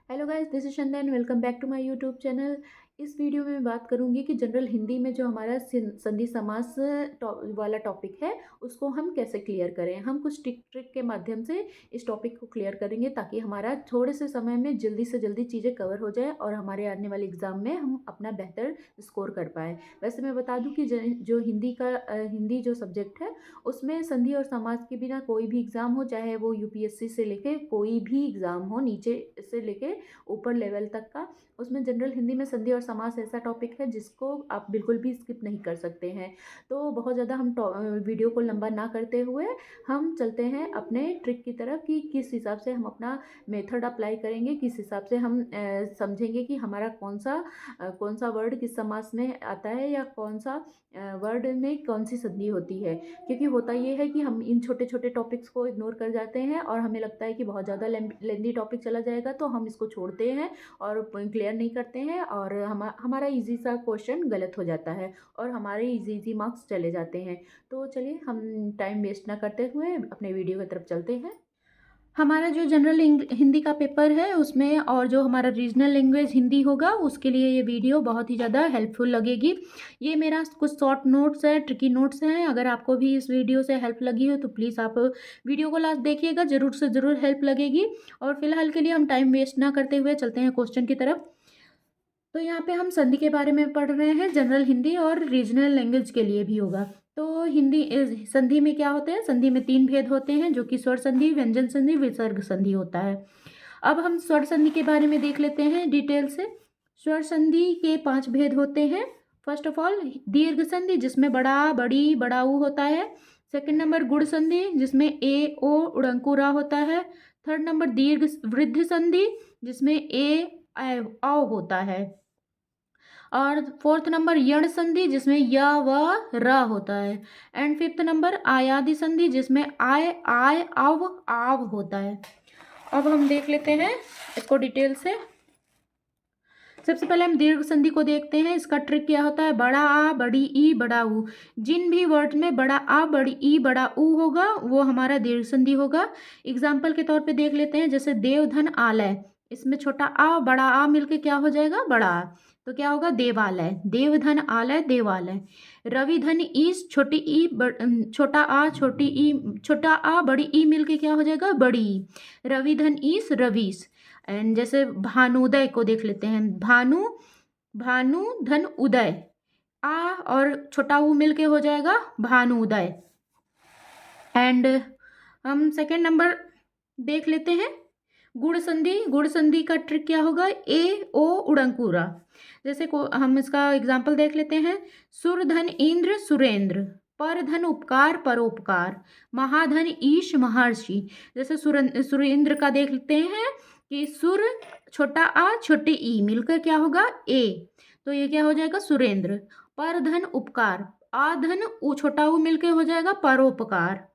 Hello guys, this is Chandan. Welcome back to my YouTube channel. इस video में मैं बात करूंगी कि जनरल हिंदी में जो हमारा संधि समास वाला टॉपिक है उसको हम कैसे क्लियर करें। हम कुछ ट्रिक के माध्यम से इस टॉपिक को क्लियर करेंगे ताकि हमारा थोड़े से समय में जल्दी से जल्दी चीज़ें कवर हो जाए और हमारे आने वाले एग्ज़ाम में हम अपना बेहतर स्कोर कर पाए। वैसे मैं बता दूं कि जो हिंदी जो सब्जेक्ट है उसमें संधि और समास के बिना कोई भी एग्ज़ाम हो, चाहे वो यूपीएससी से लेके कोई भी एग्ज़ाम हो, नीचे से लेके ऊपर लेवल तक का, उसमें जनरल हिंदी में संधि और समास ऐसा टॉपिक है जिसको आप बिल्कुल भी स्किप नहीं कर सकते हैं। तो बहुत ज़्यादा हम वीडियो को लंबा ना करते हुए हम चलते हैं अपने ट्रिक की तरफ कि किस हिसाब से हम अपना मेथड अप्लाई करेंगे, किस हिसाब से हम समझेंगे कि हमारा कौन सा वर्ड किस समास में आता है या कौन सा वर्ड में कौन सी संधि होती है। क्योंकि होता ये है कि हम इन छोटे छोटे टॉपिक्स को इग्नोर कर जाते हैं और हमें लगता है कि बहुत ज़्यादा लेंदी टॉपिक चला जाएगा तो हम इसको छोड़ते हैं और क्लियर नहीं करते हैं और हमारा इजी सा क्वेश्चन गलत हो जाता है और हमारे इजी इजी मार्क्स चले जाते हैं। तो चलिए हम टाइम वेस्ट ना करते हुए अपने वीडियो की तरफ चलते हैं। हमारा जो जनरल हिंदी का पेपर है उसमें और जो हमारा रीजनल लैंग्वेज हिंदी होगा उसके लिए ये वीडियो बहुत ही ज़्यादा हेल्पफुल लगेगी। ये मेरा कुछ शॉर्ट नोट्स है, ट्रिकी नोट्स हैं। अगर आपको भी इस वीडियो से हेल्प लगी हो तो प्लीज़ आप वीडियो को लास्ट देखिएगा, ज़रूर से ज़रूर हेल्प लगेगी। और फिलहाल के लिए हम टाइम वेस्ट ना करते हुए चलते हैं क्वेश्चन की तरफ। तो यहाँ पे हम संधि के बारे में पढ़ रहे हैं, जनरल हिंदी और रीजनल लैंग्वेज के लिए भी होगा। तो संधि में क्या होते हैं? संधि में 3 भेद होते हैं जो कि स्वर संधि, व्यंजन संधि, विसर्ग संधि होता है। अब हम स्वर संधि के बारे में देख लेते हैं डिटेल से। स्वर संधि के 5 भेद होते हैं। फर्स्ट ऑफ ऑल दीर्घ संधि जिसमें बड़ा, बड़ी, बड़ा ऊ होता है। सेकंड नंबर गुण संधि जिसमें ए ओ उड़ंकू रा होता है। थर्ड नंबर दीर्घ वृद्धि संधि जिसमें ए औ होता है। और फोर्थ नंबर यण संधि जिसमें य व र होता है। एंड फिफ्थ नंबर आयादि संधि जिसमें आय आय अव आव होता है। अब हम देख लेते हैं इसको डिटेल से। सबसे पहले हम दीर्घ संधि को देखते हैं। इसका ट्रिक क्या होता है? बड़ा आ, बड़ी ई, बड़ा ऊ। जिन भी वर्ड में बड़ा आ, बड़ी ई, बड़ा ऊ होगा वो हमारा दीर्घ संधि होगा। एग्जाम्पल के तौर पे देख लेते हैं, जैसे देवधन आलय, इसमें छोटा आ बड़ा आ मिलके क्या हो जाएगा? बड़ा आ। तो क्या होगा? देवालय, देवधन आलय, देवालय। रविधन ईस, छोटी ई छोटा आ, छोटी ई, छोटा आ बड़ी ई मिलके क्या हो जाएगा? बड़ी ई। रविधन ईस, रवीस। एंड जैसे भानुदय को देख लेते हैं। भानु, भानु धन उदय, आ और छोटा ऊ मिलके हो जाएगा भानुदय। एंड हम सेकेंड नंबर देख लेते हैं गुण संधि। गुण संधि का ट्रिक क्या होगा? ए ओ उड़ंकुरा। जैसे को हम इसका एग्जाम्पल देख लेते हैं। सुर धन इंद्र, सुरेंद्र। पर धन उपकार, परोपकार। महाधन ईश, महर्षि। जैसे सुरेंद्र का देख लेते हैं कि सुर छोटा आ छोटी ई मिलकर क्या होगा? ए। तो ये क्या हो जाएगा? सुरेंद्र। पर धन उपकार, आ धन ऊ छोटा ऊ मिलके हो जाएगा परोपकार।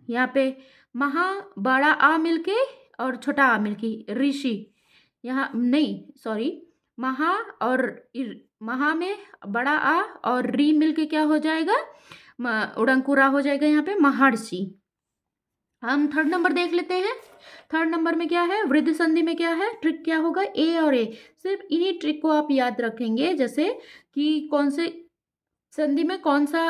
यहाँ पे महा बड़ा आ मिलके और छोटा आ मिलके ऋषि। यहाँ नहीं, सॉरी, महा और महा में बड़ा आ और री मिलके क्या हो जाएगा? उड़ंकुरा हो जाएगा यहाँ पे महर्षि। हम थर्ड नंबर देख लेते हैं। थर्ड नंबर में क्या है? वृद्ध संधि में क्या है? ट्रिक क्या होगा? ए और ए। सिर्फ इन्हीं ट्रिक को आप याद रखेंगे, जैसे कि कौन से संधि में कौन सा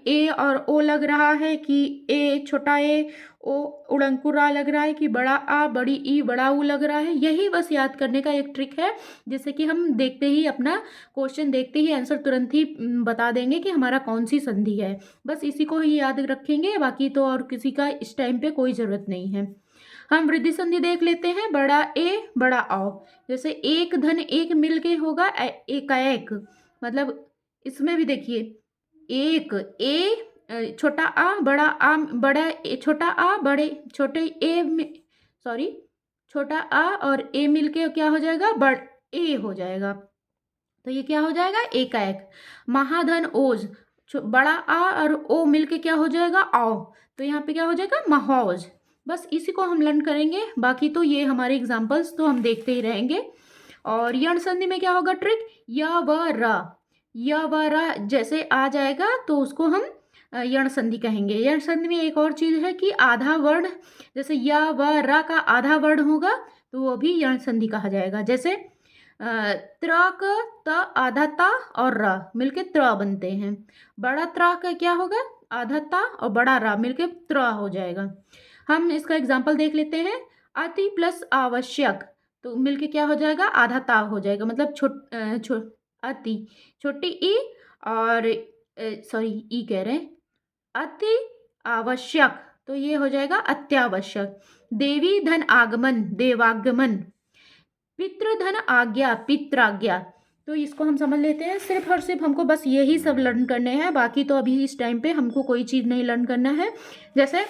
ए और ओ लग रहा है, कि ए छोटा ए ओ उड़ंकुरा लग रहा है, कि बड़ा आ बड़ी ई बड़ा ऊ लग रहा है। यही बस याद करने का एक ट्रिक है, जिससे कि हम देखते ही अपना क्वेश्चन देखते ही आंसर तुरंत ही बता देंगे कि हमारा कौन सी संधि है। बस इसी को ही याद रखेंगे, बाकी तो और किसी का इस टाइम पे कोई ज़रूरत नहीं है। हम वृद्धि संधि देख लेते हैं। बड़ा ए बड़ा औ, जैसे एक धन एक मिल के होगा एकाएक। मतलब इसमें भी देखिए, एक ए छोटा आ बड़ा आ, बड़ा ए छोटा आ बड़े छोटे ए सॉरी, छोटा आ और ए मिलके क्या हो जाएगा? बड़ ए हो जाएगा। तो ये क्या हो जाएगा? एकाएक। महाधन ओज, बड़ा आ और ओ मिलके क्या हो जाएगा? आओ। तो यहाँ पे क्या हो जाएगा? महौज। बस इसी को हम लर्न करेंगे, बाकी तो ये हमारे एग्जाम्पल्स तो हम देखते ही रहेंगे। और यण संधि में क्या होगा ट्रिक? य व र, य व र जैसे आ जाएगा तो उसको हम यण संधि कहेंगे। यण संधि में एक और चीज़ है कि आधा वर्ण, जैसे य व र का आधा वर्ण होगा तो वो भी यण संधि कहा जाएगा। जैसे त्र क त आधा ता और र मिलके त्र बनते हैं। बड़ा त्र का क्या होगा, आधा ता और बड़ा रा मिलके त्र हो जाएगा। हम इसका एग्जाम्पल देख लेते हैं। अति प्लस आवश्यक तो मिलके क्या हो जाएगा, आधा ता हो जाएगा। मतलब अति छोटी ई और सॉरी ई कह रहे हैं, अति आवश्यक तो ये हो जाएगा अत्यावश्यक। देवी धन आगमन देवागमन। पितृधन आज्ञा पित्राज्ञा। तो इसको हम समझ लेते हैं। सिर्फ और सिर्फ हमको बस यही सब लर्न करने हैं, बाकी तो अभी इस टाइम पे हमको कोई चीज़ नहीं लर्न करना है। जैसे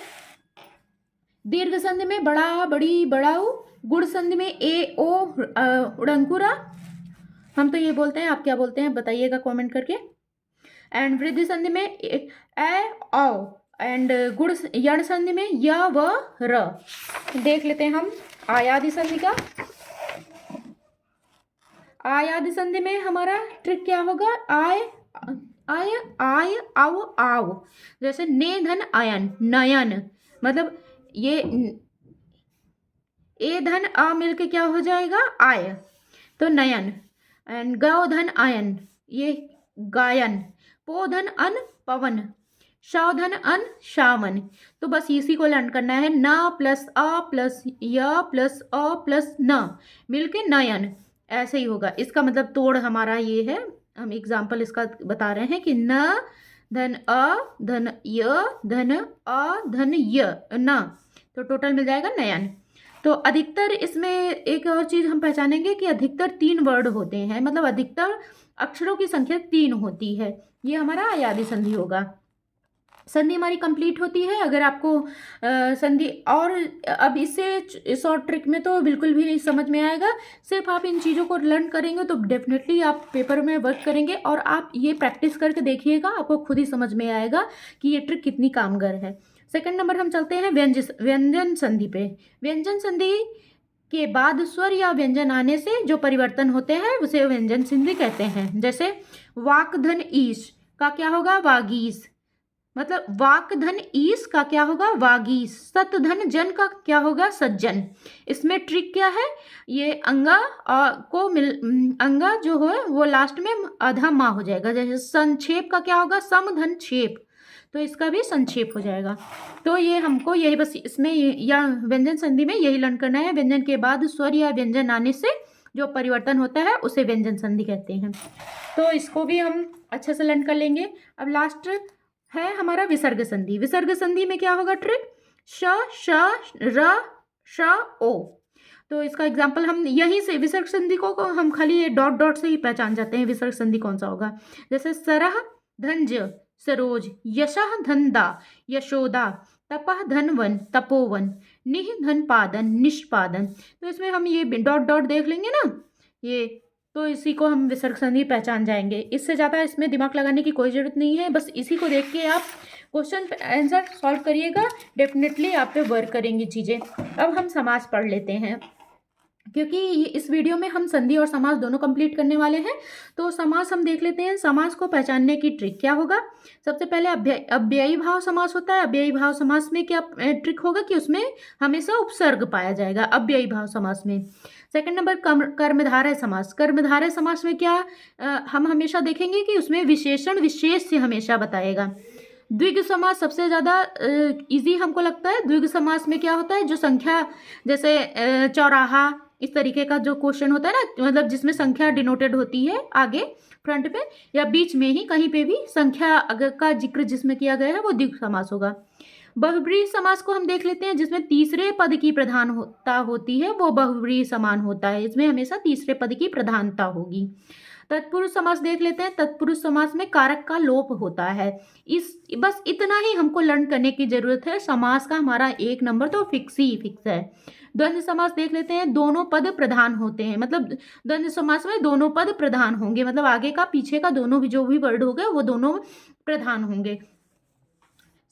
दीर्घ संधि में बड़ा बड़ी बड़ाऊ, गुण संधि में ए ओ उड़ंकुरा, हम तो ये बोलते हैं, आप क्या बोलते हैं बताइएगा कमेंट करके। एंड वृद्धि संधि में ए औ एंड गुण यण संधि में य व र। देख लेते हैं हम आयादि संधि का। आयादि संधि में हमारा ट्रिक क्या होगा, आय आय आय आव आव। जैसे ने धन आयन नयन, मतलब ये ए धन आ मिलके क्या हो जाएगा आय, तो नयन। एंड गौ धन आयन ये गायन। पो धन अन पवन। शा धन अन शामन। तो बस इसी को लर्न करना है। न प्लस अ प्लस य प्लस अ प्लस न मिलके नयन, ऐसे ही होगा। इसका मतलब तोड़ हमारा ये है, हम एग्जाम्पल इसका बता रहे हैं कि न धन अ धन य धन अ धन य न, तो टोटल मिल जाएगा नयन। तो अधिकतर इसमें एक और चीज़ हम पहचानेंगे कि अधिकतर 3 वर्ड होते हैं, मतलब अधिकतर अक्षरों की संख्या 3 होती है। ये हमारा आयादी संधि होगा। संधि हमारी कंप्लीट होती है। अगर आपको संधि और अब इससे शॉर्ट ट्रिक में तो बिल्कुल भी नहीं समझ में आएगा। सिर्फ आप इन चीज़ों को लर्न करेंगे तो डेफिनेटली आप पेपर में वर्क करेंगे, और आप ये प्रैक्टिस करके देखिएगा, आपको खुद ही समझ में आएगा कि ये ट्रिक कितनी कामगर है। सेकंड नंबर हम चलते हैं व्यंजन संधि पे। व्यंजन संधि के बाद स्वर या व्यंजन आने से जो परिवर्तन होते हैं उसे व्यंजन संधि कहते हैं। जैसे वाक धन ईश का क्या होगा वागीस, मतलब वाक धन ईस का क्या होगा वागीस। सत धन जन का क्या होगा सज्जन। इसमें ट्रिक क्या है, ये अंगा अंगा जो हो वो लास्ट में आधा माँ हो जाएगा। जैसे संक्षेप का क्या होगा सम धन छेप, तो इसका भी संक्षेप हो जाएगा। तो ये हमको यही बस इसमें या व्यंजन संधि में यही लर्न करना है। व्यंजन के बाद स्वर या व्यंजन आने से जो परिवर्तन होता है उसे व्यंजन संधि कहते हैं। तो इसको भी हम अच्छे से लर्न कर लेंगे। अब लास्ट है हमारा विसर्ग संधि। विसर्ग संधि में क्या होगा ट्रिक, श श र श ओ। तो इसका एग्जाम्पल हम यहीं से विसर्ग संधि को हम खाली ये डॉट डॉट से ही पहचान जाते हैं विसर्ग संधि कौन सा होगा। जैसे सरह धन ज सरोज, यशः धन दा यशोदा, तपः धन वन तपोवन, निह धन पादन निष्पादन। तो इसमें हम ये डॉट डॉट देख लेंगे ना, ये तो इसी को हम विसर्ग संधि पहचान जाएंगे। इससे ज़्यादा इसमें दिमाग लगाने की कोई ज़रूरत नहीं है, बस इसी को देख के आप क्वेश्चन आंसर सॉल्व करिएगा, डेफिनेटली आप पे वर्क करेंगी चीज़ें। अब हम समास पढ़ लेते हैं, क्योंकि इस वीडियो में हम संधि और समास दोनों कंप्लीट करने वाले हैं। तो समास हम देख लेते हैं। समास को पहचानने की ट्रिक क्या होगा, सबसे पहले अव्ययी भाव समास होता है। अव्ययी भाव समास में क्या ट्रिक होगा कि उसमें हमेशा उपसर्ग पाया जाएगा अव्ययी भाव समास में। सेकंड नंबर कर्मधारय समास। कर्मधारय समास में क्या हम हमेशा देखेंगे कि उसमें विशेषण विशेष से हमेशा बताएगा। द्विग समास सबसे ज़्यादा इजी हमको लगता है। द्विग समास में क्या होता है, जो संख्या जैसे चौराहा इस तरीके का जो क्वेश्चन होता है ना, मतलब जिसमें संख्या डिनोटेड होती है आगे फ्रंट पे या बीच में ही कहीं पे भी संख्या अगर का जिक्र जिसमें किया गया है वो द्विग समास होगा। बहुब्रीहि समास को हम देख लेते हैं, जिसमें तीसरे पद की प्रधानता होती है वो बहुब्रीहि समान होता है। इसमें हमेशा तीसरे पद की प्रधानता होगी। तत्पुरुष समास देख लेते हैं। तत्पुरुष समास में कारक का लोप होता है। बस इतना ही हमको लर्न करने की जरूरत है। समास का हमारा 1 नंबर तो फिक्स है। द्वंद्व समास देख लेते हैं। दोनों पद प्रधान होते हैं, मतलब द्वंद्व समास में दोनों पद प्रधान होंगे, मतलब आगे का पीछे का दोनों भी जो भी वर्ड होगा वो दोनों प्रधान होंगे।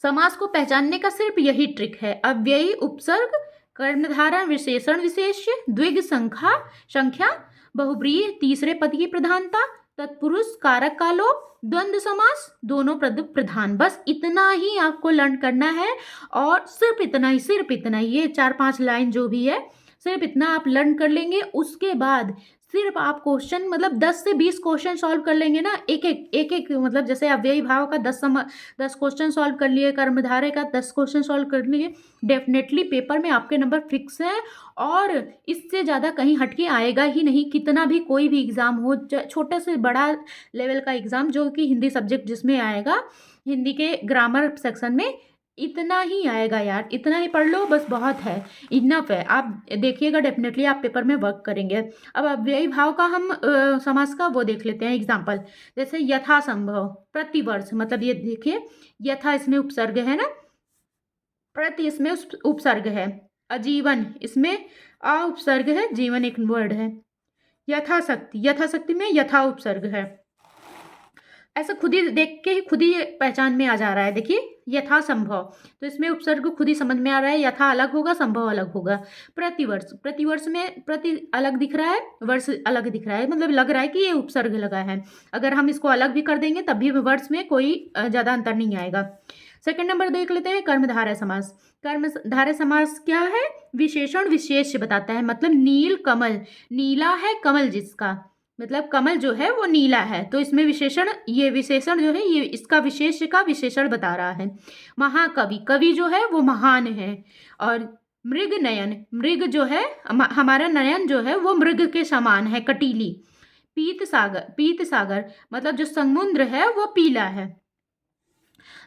समास को पहचानने का सिर्फ यही ट्रिक है। अव्ययी उपसर्ग, कर्मधारय विशेषण विशेष्य, द्विग संख्या, बहुब्रीहि तीसरे पद की प्रधानता, तत्पुरुष, कारक का लोप, द्वंद्व समास, दोनों पद प्रधान। बस इतना ही आपको लर्न करना है और सिर्फ इतना ही, ये 4-5 लाइन जो भी है सिर्फ इतना आप लर्न कर लेंगे। उसके बाद सिर्फ आप क्वेश्चन मतलब 10 से 20 क्वेश्चन सॉल्व कर लेंगे ना, एक एक मतलब जैसे अव्ययी भाव का 10 क्वेश्चन सॉल्व कर लिए, कर्मधारय का 10 क्वेश्चन सॉल्व कर लिए, डेफिनेटली पेपर में आपके नंबर फिक्स है और इससे ज़्यादा कहीं हटके आएगा ही नहीं। कितना भी कोई भी एग्ज़ाम हो, छोटे से बड़ा लेवल का एग्ज़ाम जो कि हिंदी सब्जेक्ट जिसमें आएगा, हिंदी के ग्रामर सेक्शन में इतना ही आएगा यार, इतना ही पढ़ लो बस, बहुत है, इनफ है। आप देखिएगा डेफिनेटली आप पेपर में वर्क करेंगे। अब अव्ययी भाव का हम समास का वो देख लेते हैं एग्जाम्पल। जैसे यथासंभव, प्रतिवर्ष, मतलब ये देखिए यथा इसमें उपसर्ग है ना, प्रति इसमें उपसर्ग है, आजीवन इसमें अ उपसर्ग है, जीवन एक वर्ड है। यथाशक्ति, यथाशक्ति में यथा उपसर्ग है। ऐसा खुद ही देख के ही खुद ही पहचान में आ जा रहा है। देखिए यथासंभव, तो इसमें उपसर्ग खुद ही समझ में आ रहा है, यथा अलग होगा, संभव अलग होगा। प्रतिवर्ष, प्रतिवर्ष में प्रति अलग दिख रहा है, वर्ष अलग दिख रहा है, मतलब लग रहा है कि ये उपसर्ग लगा है। अगर हम इसको अलग भी कर देंगे तब भी वर्ष में कोई ज़्यादा अंतर नहीं आएगा। सेकंड नंबर देख लेते हैं कर्मधारय समास। कर्मधारय समास क्या है? विशेषण विशेष्य बताता है, मतलब नील कमल, नीला है कमल जिसका, मतलब कमल जो है वो नीला है, तो इसमें विशेषण, ये विशेषण जो है ये इसका विशेष का विशेषण बता रहा है। महाकवि, कवि जो है वो महान है। और मृग नयन, मृग जो है हमारा नयन जो है वो मृग के समान है, कटीली। पीत सागर, पीत सागर मतलब जो समुद्र है वो पीला है।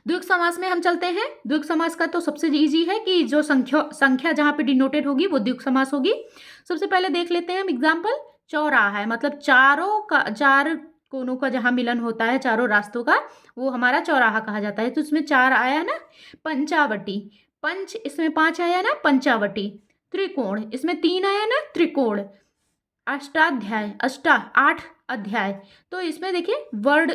द्विग समास में हम चलते हैं। द्विग समास का तो सबसे इजी है कि जो संख्या जहाँ पे डिनोटेड होगी वो द्विग समास होगी। सबसे पहले देख लेते हैं हम एग्जाम्पल। चौराहा है, मतलब चार कोनों का जहाँ मिलन होता है, चारों रास्तों का, वो हमारा चौराहा कहा जाता है। तो इसमें 4 आया ना, पंचावटी, पंच इसमें 5 आया ना, पंचावटी। त्रिकोण इसमें 3 आया ना, त्रिकोण। अष्टाध्याय, 8 अध्याय, तो इसमें देखिए वर्ड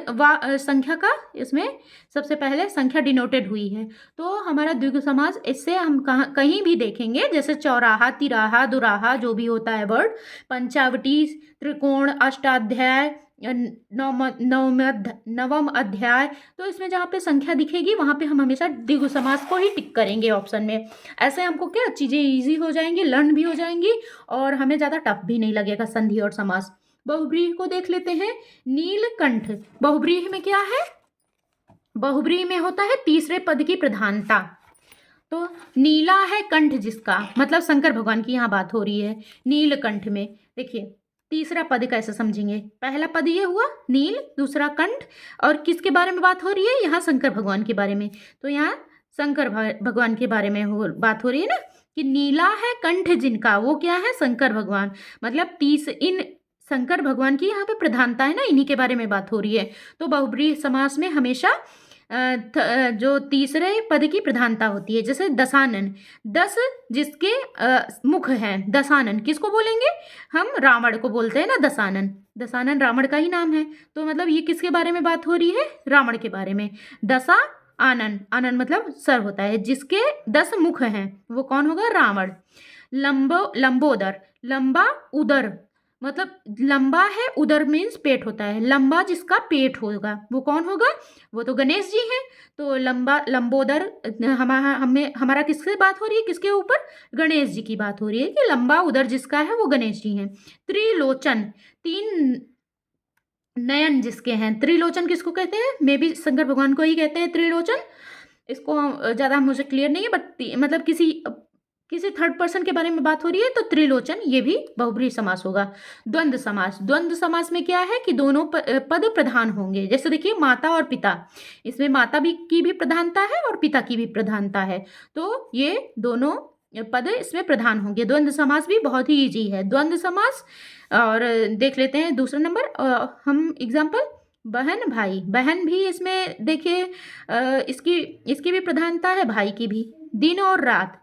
संख्या का, इसमें सबसे पहले संख्या डिनोटेड हुई है। तो हमारा द्विग समास, इससे हम कहीं भी देखेंगे, जैसे चौराहा, तिराहा, दुराहा, जो भी होता है वर्ड, पंचावटी, त्रिकोण, अष्टाध्याय, नवम अध्याय, तो इसमें जहाँ पे संख्या दिखेगी वहाँ पे हम हमेशा द्विगु समास को ही टिक करेंगे ऑप्शन में। ऐसे हमको क्या चीज़ें इजी हो जाएंगी, लर्न भी हो जाएंगी और हमें ज़्यादा टफ भी नहीं लगेगा संधि और समास। बहुब्रीहि को देख लेते हैं। नीलकंठ, बहुब्रीहि में क्या है? बहुब्रीहि में होता है तीसरे पद की प्रधानता। तो नीला है कंठ जिसका, मतलब शंकर भगवान की यहाँ बात हो रही है। नीलकंठ में देखिए तीसरा पद कैसे समझेंगे? पहला पद ये हुआ नील, दूसरा कंठ, और किसके बारे में बात हो रही है? यहाँ शंकर भगवान के बारे में। तो यहाँ शंकर भगवान के बारे में बात हो रही है ना, कि नीला है कंठ जिनका, वो क्या है? शंकर भगवान। मतलब इन शंकर भगवान की यहाँ पे प्रधानता है ना, इन्हीं के बारे में बात हो रही है। तो बहुब्रीहि समास में हमेशा जो तीसरे पद की प्रधानता होती है। जैसे दशानन, 10 जिसके मुख हैं, दशानन किसको बोलेंगे? हम रावण को बोलते हैं ना दशानन, दशानन रावण का ही नाम है। तो मतलब ये किसके बारे में बात हो रही है? रावण के बारे में। दशा आनन, आनन मतलब सर होता है, जिसके 10 मुख हैं वो कौन होगा? रावण। लंबोदर, लंबा उदर, मतलब लंबा है, उदर मीन्स पेट होता है, लंबा जिसका पेट होगा वो कौन होगा? वो तो गणेश जी हैं। तो लंबोदर, हमारा किससे बात हो रही है? किसके ऊपर? गणेश जी की बात हो रही है कि लंबा उदर जिसका है वो गणेश जी हैं। त्रिलोचन, 3 नयन जिसके हैं। त्रिलोचन किसको कहते हैं? मे भी शंकर भगवान को ही कहते हैं त्रिलोचन। इसको ज़्यादा मुझे क्लियर नहीं है, बट मतलब किसी थर्ड पर्सन के बारे में बात हो रही है तो त्रिलोचन, ये भी बहुब्रीहि समास होगा। द्वंद्व समास, द्वंद्व समास में क्या है कि दोनों पद प्रधान होंगे। जैसे देखिए माता और पिता, इसमें माता की भी प्रधानता है और पिता की भी प्रधानता है, तो ये दोनों पद इसमें प्रधान होंगे। द्वंद्व समास भी बहुत ही ईजी है द्वंद्व समास। और देख लेते हैं दूसरा नंबर हम एग्जाम्पल। बहन भाई, बहन भी इसमें देखिए इसकी भी प्रधानता है, भाई की भी। दिन और रात,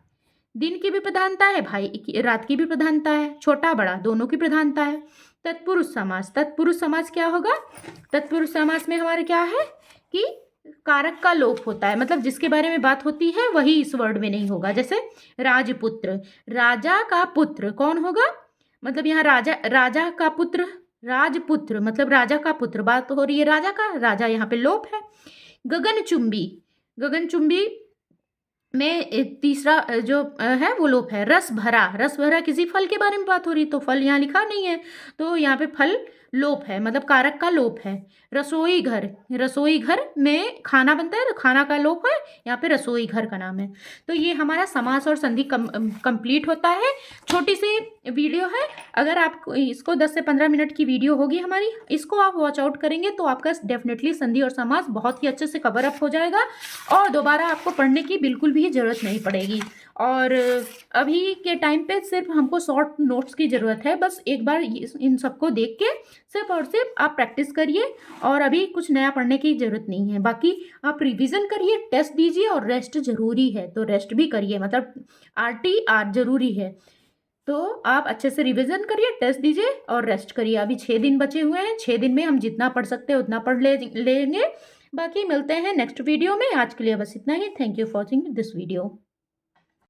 दिन की भी प्रधानता है, भाई रात की भी प्रधानता है, छोटा बड़ा दोनों की प्रधानता है। तत्पुरुष समास, तत्पुरुष समास क्या होगा? तत्पुरुष समास में हमारे क्या है कि कारक का लोप होता है, मतलब जिसके बारे में बात होती है वही इस वर्ड में नहीं होगा। जैसे राजपुत्र, राजा का पुत्र कौन होगा? मतलब यहाँ राजा का पुत्र राजपुत्र मतलब राजा का पुत्र, बात हो रही है राजा का, राजा यहाँ पे लोप है। गगनचुंबी, गगनचुंबी में तीसरा जो है वो लोप है। रस भरा, रस भरा किसी फल के बारे में बात हो रही, तो फल यहाँ लिखा नहीं है, तो यहाँ पे फल लोप है, मतलब कारक का लोप है। रसोई घर, रसोई घर में खाना बनता है, तो खाना का लोप है, यहाँ पे रसोई घर का नाम है। तो ये हमारा समास और संधि कंप्लीट होता है। छोटी सी वीडियो है, अगर आप इसको 10 से 15 मिनट की वीडियो होगी हमारी, इसको आप वॉच आउट करेंगे तो आपका डेफिनेटली संधि और समास बहुत ही अच्छे से कवर अप हो जाएगा और दोबारा आपको पढ़ने की बिल्कुल भी ज़रूरत नहीं पड़ेगी। और अभी के टाइम पे सिर्फ हमको शॉर्ट नोट्स की ज़रूरत है, बस एक बार इन सबको देख के सिर्फ और सिर्फ आप प्रैक्टिस करिए और अभी कुछ नया पढ़ने की ज़रूरत नहीं है। बाकी आप रिवीजन करिए, टेस्ट दीजिए और रेस्ट ज़रूरी है, तो रेस्ट भी करिए, मतलब RTR ज़रूरी है। तो आप अच्छे से रिवीजन करिए, टेस्ट दीजिए और रेस्ट करिए। अभी 6 दिन बचे हुए हैं, 6 दिन में हम जितना पढ़ सकते हैं उतना पढ़ लेंगे। बाकी मिलते हैं नेक्स्ट वीडियो में। आज के लिए बस इतना ही। Thank you for watching this video.